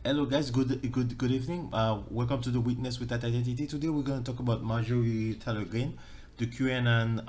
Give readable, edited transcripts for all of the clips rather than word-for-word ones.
Hello, guys. Good evening. Welcome to the Witness Without Identity. Today, we're going to talk about Marjorie Taylor Greene, the QAnon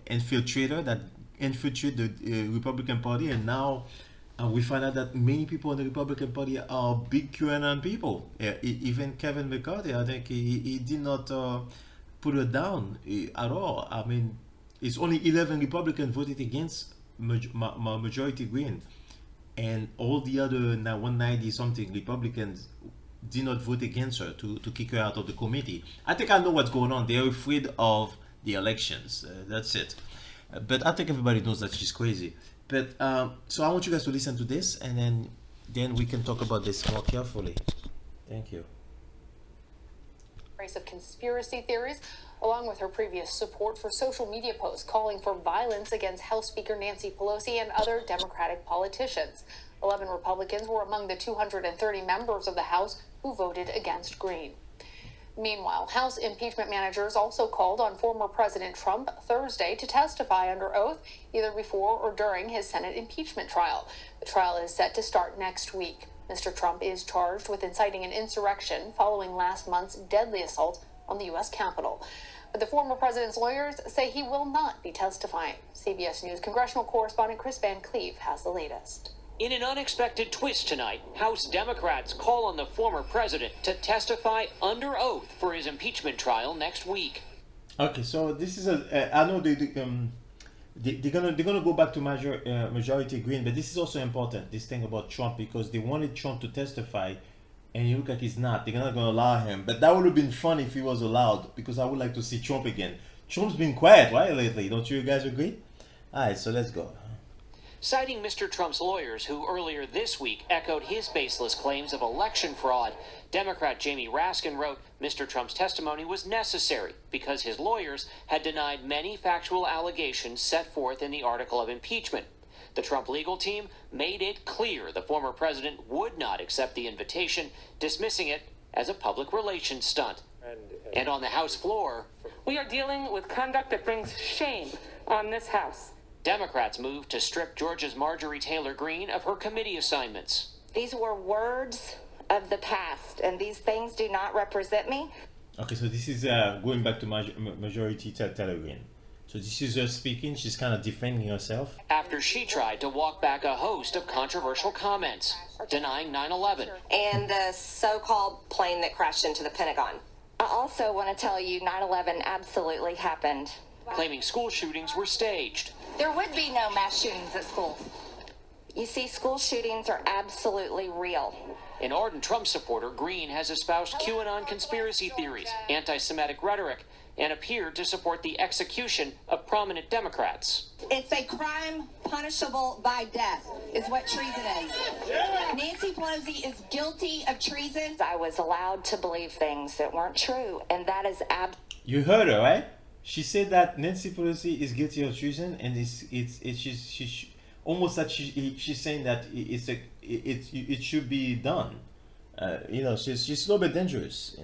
infiltrator that infiltrated the Republican Party, and now we find out that many people in the Republican Party are big QAnon people. Even Kevin McCarthy, I think he did not put her down at all. I mean, it's only 11 Republicans voted against Majority Green, and all the other 190 something Republicans did not vote against her to kick her out of the committee. I think I know what's going on. They're afraid of the elections. That's it. But I think everybody knows that she's crazy. But so I want you guys to listen to this, and then we can talk about this more carefully. Thank you. Of conspiracy theories, along with her previous support for social media posts calling for violence against House Speaker Nancy Pelosi and other Democratic politicians. 11 Republicans were among the 230 members of the House who voted against Greene. Meanwhile, House impeachment managers also called on former President Trump Thursday to testify under oath, either before or during his Senate impeachment trial. The trial is set to start next week. Mr. Trump is charged with inciting an insurrection following last month's deadly assault on the U.S. Capitol. But the former president's lawyers say he will not be testifying. CBS News congressional correspondent Chris Van Cleve has the latest. In an unexpected twist tonight, House Democrats call on the former president to testify under oath for his impeachment trial next week. Okay, so this is I know they're gonna go back to Majority Green, but this is also important. This thing about Trump, because they wanted Trump to testify, and you look like he's not. They're not gonna allow him. But that would have been fun if he was allowed, because I would like to see Trump again. Trump's been quiet, right, lately? Don't you guys agree? All right, so let's go. Citing Mr. Trump's lawyers, who earlier this week echoed his baseless claims of election fraud, Democrat Jamie Raskin wrote Mr. Trump's testimony was necessary because his lawyers had denied many factual allegations set forth in the article of impeachment. The Trump legal team made it clear the former president would not accept the invitation, dismissing it as a public relations stunt. And on the House floor, we are dealing with conduct that brings shame on this House. Democrats moved to strip Georgia's Marjorie Taylor Greene of her committee assignments. These were words of the past, and these things do not represent me. Okay, so this is going back to Majority Taylor Greene. So this is her speaking. She's kind of defending herself. After she tried to walk back a host of controversial comments, denying 9/11. And the so-called plane that crashed into the Pentagon. I also want to tell you 9/11 absolutely happened. Claiming school shootings were staged. There would be no mass shootings at school. You see, school shootings are absolutely real. An ardent Trump supporter, Greene has espoused QAnon conspiracy theories, anti-Semitic rhetoric, and appeared to support the execution of prominent Democrats. It's a crime punishable by death, is what treason is. Nancy Pelosi is guilty of treason. I was allowed to believe things that weren't true, and that is You heard her, right? She said that Nancy Pelosi is guilty of treason, and she's almost that she's saying that it should be done. She's a little bit dangerous.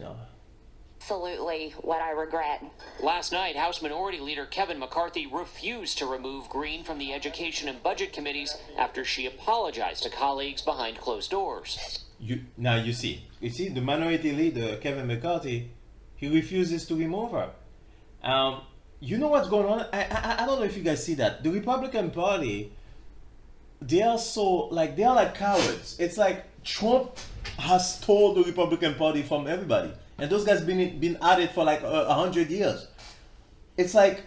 absolutely what I regret. Last night, House Minority Leader Kevin McCarthy refused to remove Greene from the Education and Budget committees after she apologized to colleagues behind closed doors. You see the Minority Leader Kevin McCarthy, he refuses to remove her. You know what's going on? I don't know if you guys see that. The Republican Party, they are like cowards. It's like Trump has stole the Republican Party from everybody, and those guys been at it for like 100 years. It's like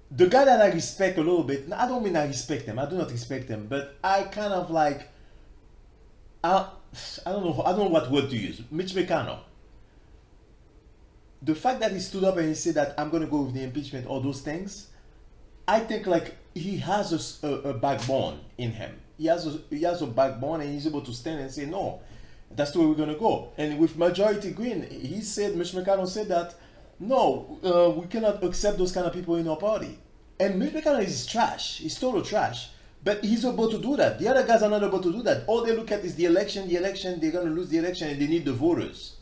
the guy that I respect a little bit. I don't mean I respect them. I do not respect them, but I kind of like. I don't know. I don't know what word to use. Mitch McConnell. The fact that he stood up and he said that I'm gonna go with the impeachment, all those things, I think like he has a backbone in him. He has a backbone, and he's able to stand and say no, that's the way we're gonna go. And with Majority Green, Mitch McConnell said that no, we cannot accept those kind of people in our party. And Mitch McConnell is trash. He's total trash. But he's able to do that. The other guys are not able to do that. All they look at is the election. They're gonna lose the election, and they need the voters.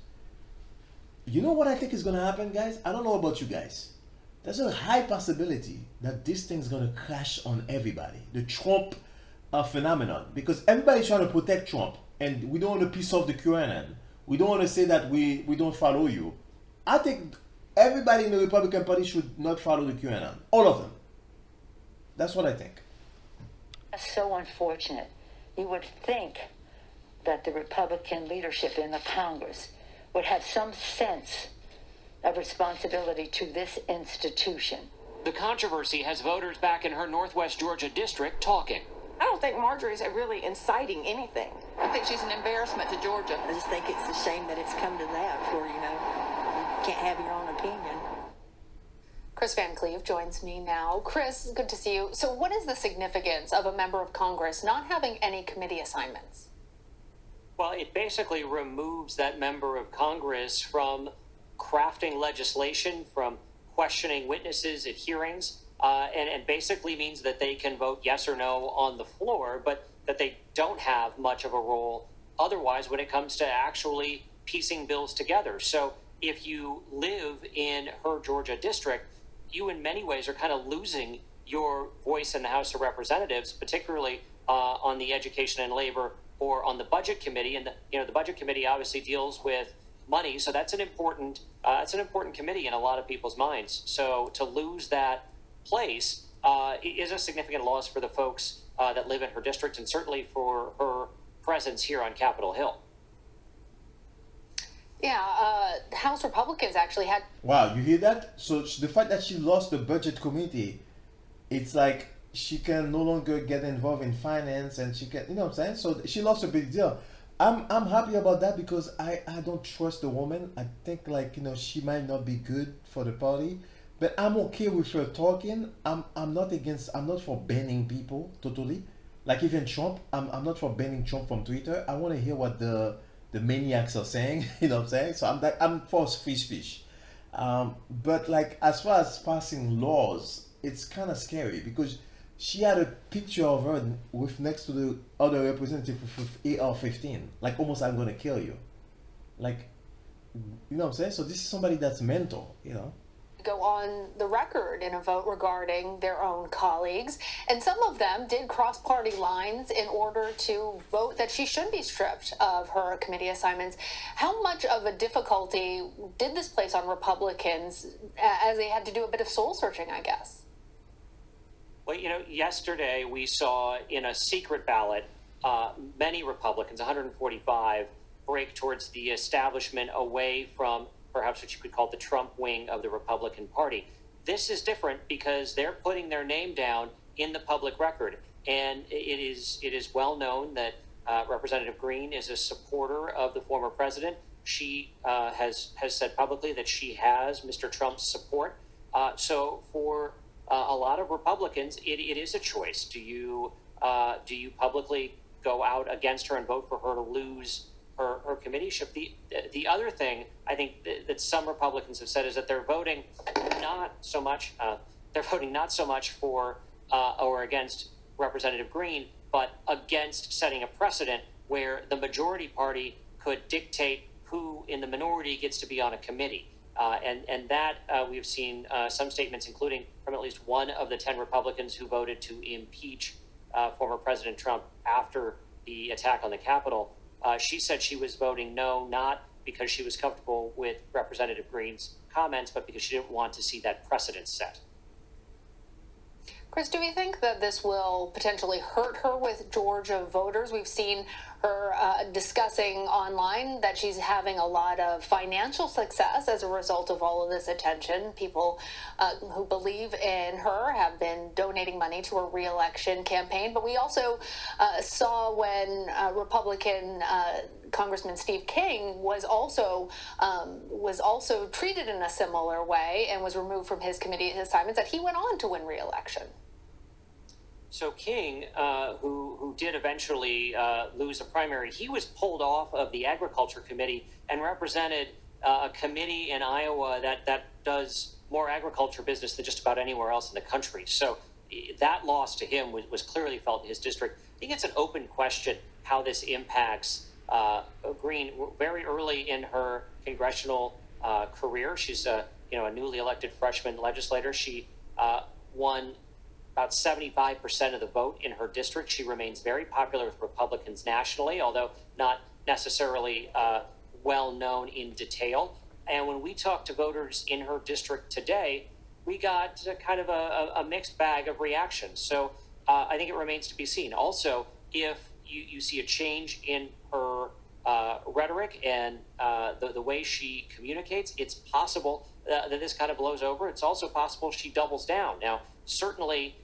You know what I think is going to happen, guys? I don't know about you guys. There's a high possibility that this thing's going to crash on everybody. The Trump a phenomenon because everybody's trying to protect Trump, and we don't want to piss off the QAnon. We don't want to say that we don't follow you. I think everybody in the Republican Party should not follow the QAnon. All of them. That's what I think. That's so unfortunate. You would think that the Republican leadership in the Congress would have some sense of responsibility to this institution. The controversy has voters back in her Northwest Georgia district talking. I don't think Marjorie's really inciting anything. I think she's an embarrassment to Georgia. I just think it's a shame that it's come to that where, you can't have your own opinion. Chris Van Cleve joins me now. Chris, good to see you. So what is the significance of a member of Congress not having any committee assignments? Well, it basically removes that member of Congress from crafting legislation, from questioning witnesses at hearings, and basically means that they can vote yes or no on the floor, but that they don't have much of a role otherwise when it comes to actually piecing bills together. So if you live in her Georgia district, you in many ways are kind of losing your voice in the House of Representatives, particularly on the Education and Labor or on the Budget Committee. And the Budget Committee obviously deals with money, so that's an important committee in a lot of people's minds. So to lose that place is a significant loss for the folks that live in her district, and certainly for her presence here on Capitol Hill. Yeah, House Republicans actually had... Wow, you hear that? So the fact that she lost the budget committee, it's like she can no longer get involved in finance, and she can, you know what I'm saying? So she lost a big deal. I'm happy about that because I don't trust the woman. I think she might not be good for the party, but I'm okay with her talking. I'm not for banning people totally. Like even Trump, I'm not for banning Trump from Twitter. I want to hear what the maniacs are saying. You know what I'm saying? So I'm for free speech. But as far as passing laws, it's kind of scary because she had a picture of her with next to the other representative with AR-15. Like almost, I'm gonna kill you. You know what I'm saying? So this is somebody that's mental. Go on the record in a vote regarding their own colleagues, and some of them did cross party lines in order to vote that she should be stripped of her committee assignments. How much of a difficulty did this place on Republicans as they had to do a bit of soul searching, I guess? Well, yesterday we saw in a secret ballot many Republicans, 145, break towards the establishment away from perhaps what you could call the Trump wing of the Republican Party. This is different because they're putting their name down in the public record. And it is well known that Representative Greene is a supporter of the former president. She has said publicly that she has Mr. Trump's support. So for a lot of Republicans, it is a choice. Do you publicly go out against her and vote for her to lose her committeeship? The other thing I think that some Republicans have said is that they're voting not so much for or against Representative Greene, but against setting a precedent where the majority party could dictate who in the minority gets to be on a committee. And that we've seen some statements, including from at least one of the 10 Republicans who voted to impeach former President Trump after the attack on the Capitol. She said she was voting no, not because she was comfortable with Representative Greene's comments, but because she didn't want to see that precedent set. Chris, do we think that this will potentially hurt her with Georgia voters? We've seen her discussing online that she's having a lot of financial success as a result of all of this attention. People who believe in her have been donating money to her re-election campaign. But we also saw when Republican Congressman Steve King was also treated in a similar way and was removed from his committee assignments, that he went on to win re-election. So King, who did eventually lose a primary, he was pulled off of the Agriculture Committee and represented a committee in Iowa that does more agriculture business than just about anywhere else in the country. So that loss to him was clearly felt in his district. I think it's an open question how this impacts Greene. Very early in her congressional career, she's a newly elected freshman legislator. She won about 75% of the vote in her district. She remains very popular with Republicans nationally, although not necessarily well known in detail. And when we talked to voters in her district today, we got kind of a mixed bag of reactions. So I think it remains to be seen. Also, if you see a change in her rhetoric and the way she communicates, it's possible that this kind of blows over. It's also possible she doubles down. Now, certainly,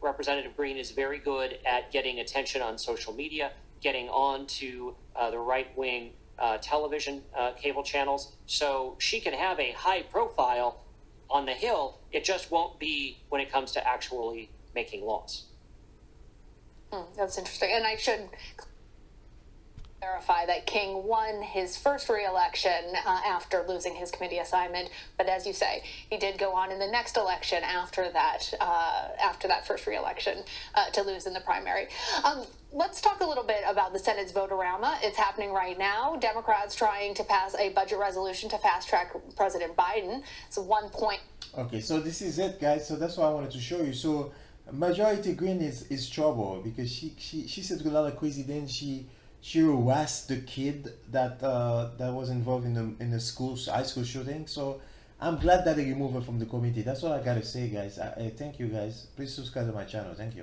Representative Greene is very good at getting attention on social media, getting on to the right-wing television cable channels. So she can have a high profile on the Hill. It just won't be when it comes to actually making laws. That's interesting. And I should clarify that King won his first re-election after losing his committee assignment, but as you say, he did go on in the next election after that first re-election to lose in the primary. Let's talk a little bit about the Senate's vote-a-rama. It's happening right now. Democrats trying to pass a budget resolution to fast-track President Biden. It's 1 point. Okay, so this is it, guys. So that's what I wanted to show you. So Marjorie Taylor Greene is trouble because she said a lot of crazy things. She harassed the kid that was involved in the high school shooting. So I'm glad that they removed her from the committee. That's all I gotta say, guys. I thank you, guys. Please subscribe to my channel. Thank you.